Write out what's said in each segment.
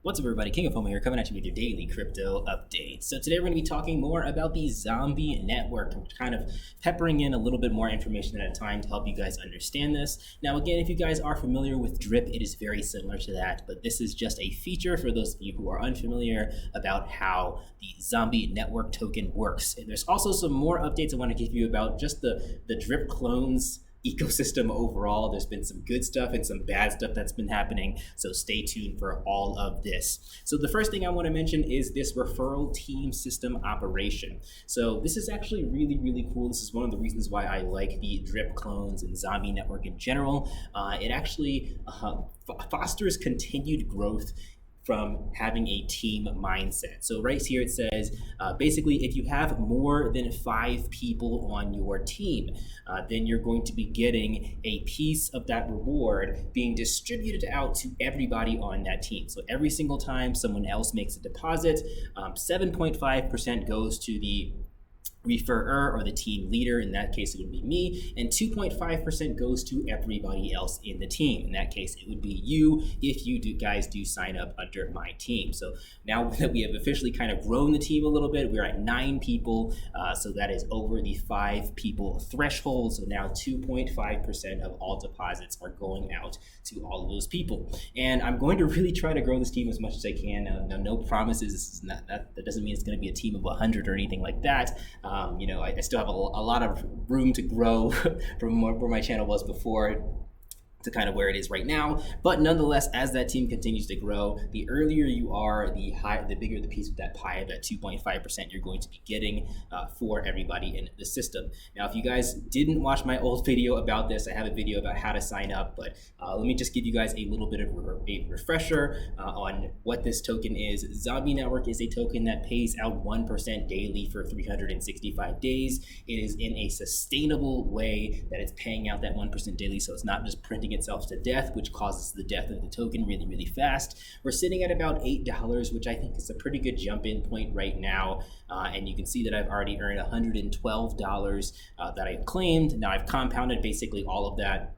What's up, everybody? King of Fomo here, coming at you with your daily crypto update. So today we're going to be talking more about the zombie network. I'm kind of peppering in a little bit more information at a time to help you guys understand this. Now, again, if you guys are familiar with Drip, it is very similar to that, but this is just a feature for those of you who are unfamiliar about how the zombie network token works. And there's also some more updates I want to give you about just the Drip clones ecosystem overall. There's been some good stuff and some bad stuff that's been happening, so stay tuned for all of this. So the first thing I want to mention is this referral team system operation. So this is actually really cool. This is one of the reasons why I like the Drip clones and zombie network in general. It actually fosters continued growth from having a team mindset. So right here it says, basically, if you have more than 5 people on your team, then you're going to be getting a piece of that reward being distributed out to everybody on that team. So every single time someone else makes a deposit, 7.5% goes to the referrer or the team leader. In that case, it would be me, and 2.5% goes to everybody else in the team. In that case, it would be you if you guys do sign up under my team. So now that we have officially kind of grown the team a little bit, we're at 9 people, so that is over the 5 people threshold. So now 2.5% of all deposits are going out to all of those people. And I'm going to really try to grow this team as much as I can. Now, no promises. This is not, that doesn't mean it's going to be a team of 100 or anything like that. I still have a lot of room to grow from where my channel was before to kind of where it is right now. But nonetheless, as that team continues to grow, the earlier you are, the bigger the piece of that pie of that 2.5% you're going to be getting for everybody in the system. Now, if you guys didn't watch my old video about this, I have a video about how to sign up, but let me just give you guys a little bit of a refresher on what this token is. Zombie Network is a token that pays out 1% daily for 365 days. It is in a sustainable way that it's paying out that 1% daily, so it's not just printing itself to death, which causes the death of the token really fast. We're sitting at about $8, which I think is a pretty good jump in point right now. And you can see that I've already earned $112 that I've claimed. Now I've compounded basically all of that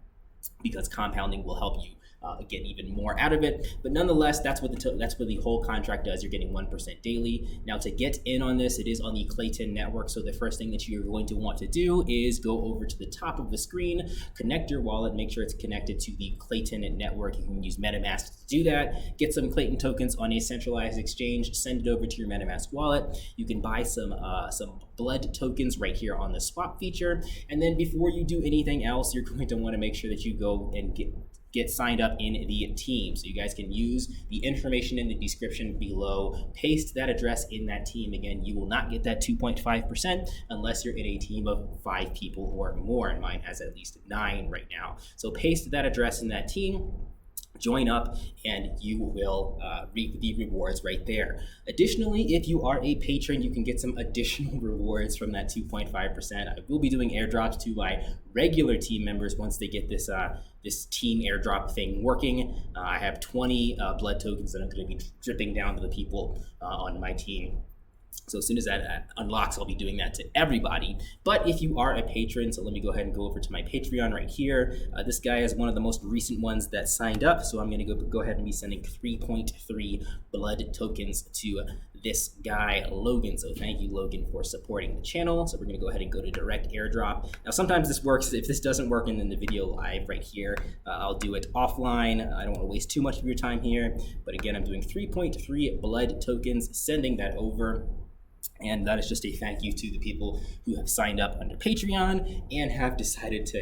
because compounding will help you get even more out of it. But nonetheless, that's what the whole contract does. You're getting 1% daily. Now, to get in on this, it is on the Klaytn network. So the first thing that you're going to want to do is go over to the top of the screen, connect your wallet, make sure it's connected to the Klaytn network. You can use MetaMask to do that. Get some Klaytn tokens on a centralized exchange, send it over to your MetaMask wallet. You can buy some blood tokens right here on the swap feature. And then before you do anything else, you're going to want to make sure that you go and get signed up in the team. So you guys can use the information in the description below, paste that address in that team. Again, you will not get that 2.5% unless you're in a team of 5 people or more, and mine has at least 9 right now. So paste that address in that team, join up, and you will reap the rewards right there. Additionally, if you are a patron, you can get some additional rewards from that 2.5%. I will be doing airdrops to my regular team members once they get this team airdrop thing working. I have 20 blood tokens that I'm going to be dripping down to the people on my team. So as soon as that unlocks, I'll be doing that to everybody. But if you are a patron, so let me go ahead and go over to my Patreon right here. This guy is one of the most recent ones that signed up. So I'm going to go ahead and be sending 3.3 blood tokens to this guy, Logan. So thank you, Logan, for supporting the channel. So we're going to go ahead and go to direct airdrop. Now, sometimes this works. If this doesn't work in the video live right here, I'll do it offline. I don't want to waste too much of your time here. But again, I'm doing 3.3 blood tokens, sending that over. And that is just a thank you to the people who have signed up under Patreon and have decided to,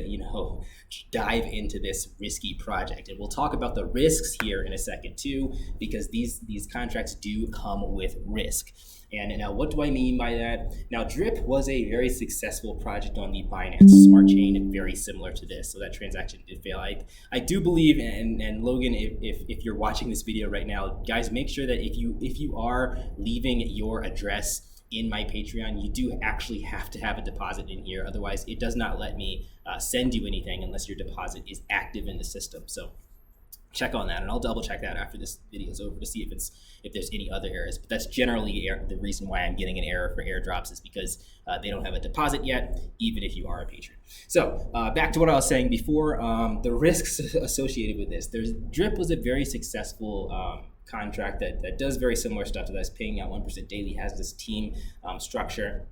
dive into this risky project. And we'll talk about the risks here in a second too, because these contracts do come with risk. And now, what do I mean by that? Now, Drip was a very successful project on the Binance Smart Chain, very similar to this. So that transaction did fail. I do believe, and Logan, if you're watching this video right now, guys, make sure that if you are leaving your address in my Patreon, you do actually have to have a deposit in here. Otherwise, it does not let me send you anything unless your deposit is active in the system. So check on that, and I'll double check that after this video is over to see if there's any other errors. But that's generally the reason why I'm getting an error for airdrops, is because they don't have a deposit yet, even if you are a patron. So back to what I was saying before, the risks associated with this. Drip was a very successful contract that does very similar stuff to this, paying out 1% daily, has this team structure,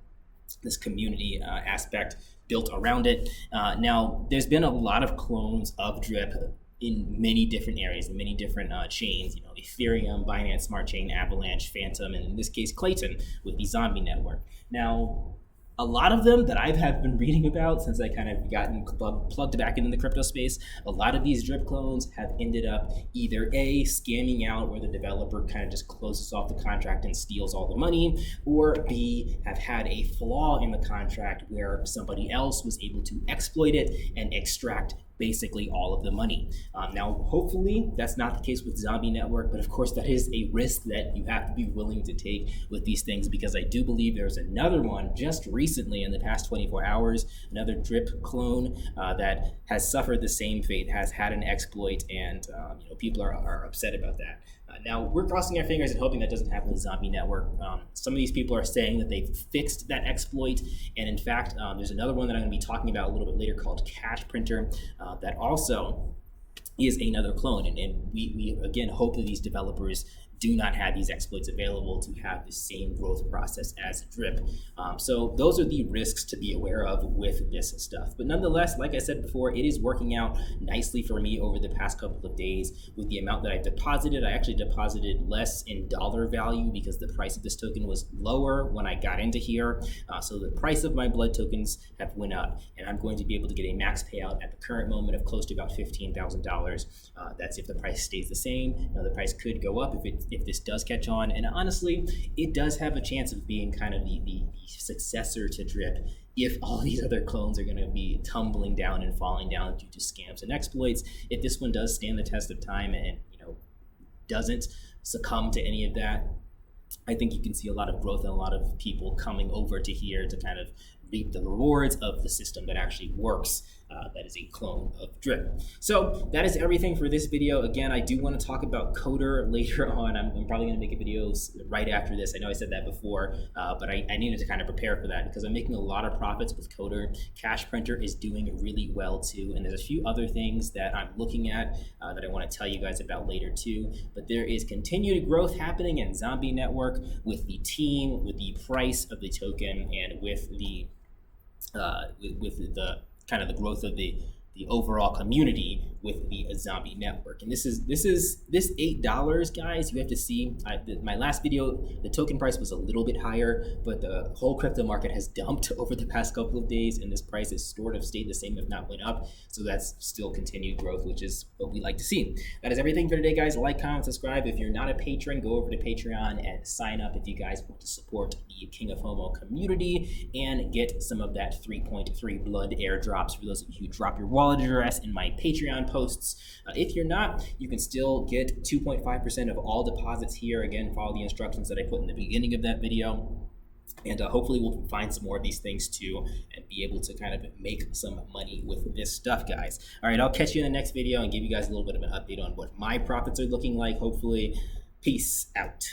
this community aspect built around it. Now, there's been a lot of clones of Drip in many different areas, in many different chains, Ethereum, Binance Smart Chain, Avalanche, Phantom, and in this case, Klaytn with the Zombie Network. Now, a lot of them that have been reading about since I kind of gotten plugged back into the crypto space, a lot of these Drip clones have ended up either A, scamming out where the developer kind of just closes off the contract and steals all the money, or B, have had a flaw in the contract where somebody else was able to exploit it and extract basically all of the money. Now, hopefully that's not the case with Zombie Network, but of course that is a risk that you have to be willing to take with these things, because I do believe there's another one just recently in the past 24 hours, another Drip clone that has suffered the same fate, has had an exploit, and people are upset about that. Now, we're crossing our fingers and hoping that doesn't happen with Zombie Network. Some of these people are saying that they've fixed that exploit, and in fact, there's another one that I'm going to be talking about a little bit later called Cashprinter that also is another clone, and we again hope that these developers do not have these exploits available to have the same growth process as Drip. So those are the risks to be aware of with this stuff. But nonetheless, like I said before, it is working out nicely for me over the past couple of days with the amount that I deposited. I actually deposited less in dollar value because the price of this token was lower when I got into here. So the price of my blood tokens have went up, and I'm going to be able to get a max payout at the current moment of close to about $15,000. That's if the price stays the same. Now, the price could go up if this does catch on, and honestly, it does have a chance of being kind of the successor to Drip if all these other clones are going to be tumbling down and falling down due to scams and exploits. If this one does stand the test of time and doesn't succumb to any of that, I think you can see a lot of growth and a lot of people coming over to here to kind of reap the rewards of the system that actually works. That is a clone of Drip. So that is everything for this video. Again, I do want to talk about Coder later on. I'm probably going to make a video right after this. I know I said that before, but I needed to kind of prepare for that because I'm making a lot of profits with Coder. Cashprinter is doing really well too, and there's a few other things that I'm looking at that I want to tell you guys about later too. But there is continued growth happening in Zombie Network with the team, with the price of the token, and with the kind of the growth of the overall community with the Zombie Network. And this $8, guys, you have to see, my last video, the token price was a little bit higher, but the whole crypto market has dumped over the past couple of days, and this price has sort of stayed the same, if not went up. So that's still continued growth, which is what we like to see. That is everything for today, guys. Like, comment, subscribe. If you're not a patron, go over to Patreon and sign up if you guys want to support the King of Fomo community and get some of that 3.3 blood airdrops for those of you who drop your wallet address in my Patreon posts. If you're not, you can still get 2.5% of all deposits here. Again, follow the instructions that I put in the beginning of that video. And hopefully we'll find some more of these things too and be able to kind of make some money with this stuff, guys. All right, I'll catch you in the next video and give you guys a little bit of an update on what my profits are looking like, hopefully. Peace out.